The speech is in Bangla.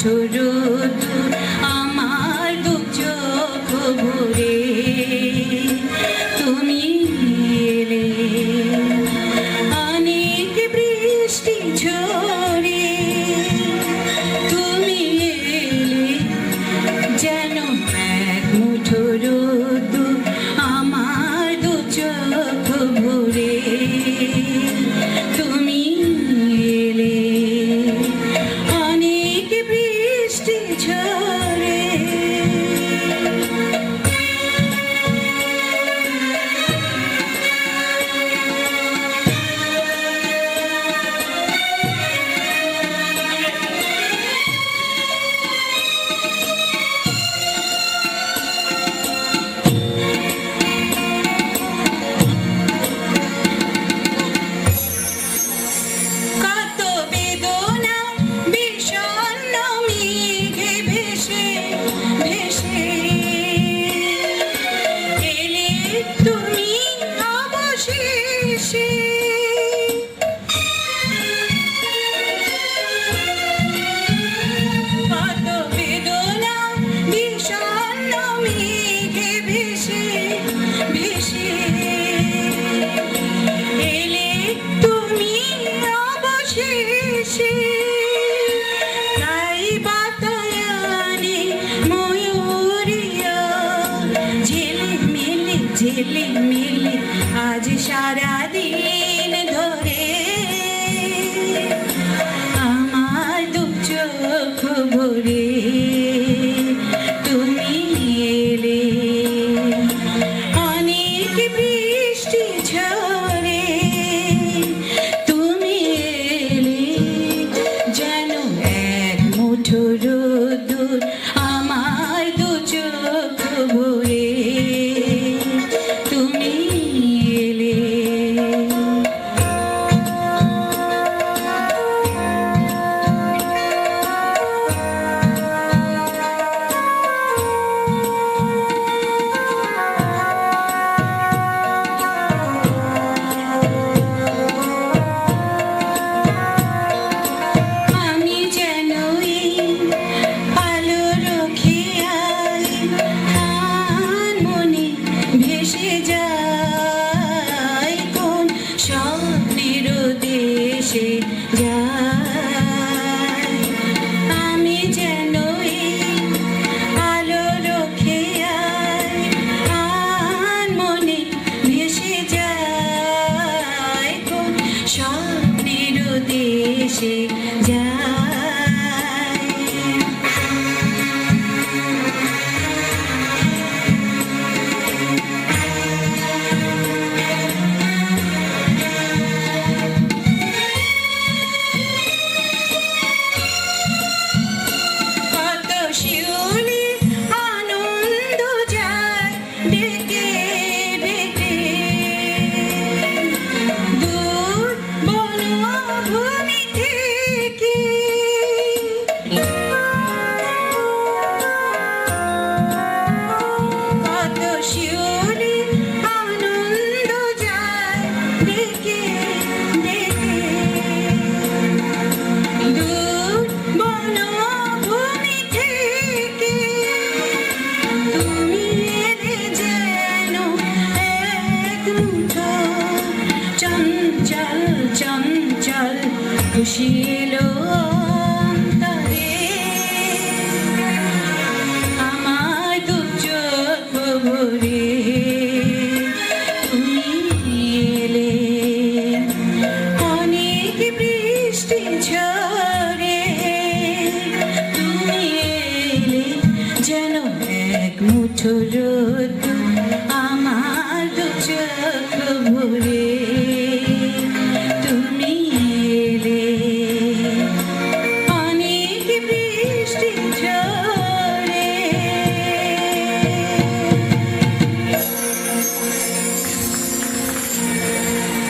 মুঠো রোদ আমার দু চোখ ভরে তুমি এলে অনেক বৃষ্টি ঝরে তুমি এলে যেন এক মুঠো রোদ আমার দু চোখ ভরে তুমি এলে অনেক বৃষ্টি ঝরে ঝিলি মিলি আজ সারা দিন ধরে আমার দু চোখ ভরে তুমি এলে অনেক বৃষ্টি ঝরে তুমি এলে যেন এক মুঠো রোদ আমার দু চোখ ভরে তুমি এলে আমি যেন আলো রখিয়াই আন মনে ভেসে যাই কোন স্বপ্নের দেশে যাই আমি যেন আলো রখিয়াই আন মনে ভেসে যাই কোন স্বপ্নের দেশে যাই শিউলি আনন্দ যায় ডেকে ডেকে দূর বনভূমি থেকে কত শিউলি আনন্দ যায় ডেকে ডেকে দূর বনভূমি থেকে তুমি এলে যেন এক মুঠো চঞ্চল চঞ্চল খুশি এলো অন্তরে আমার দু চোখ ভরে তুমি এলে অনেক বৃষ্টি ঝরে তুমি এলে যেন এক মুঠো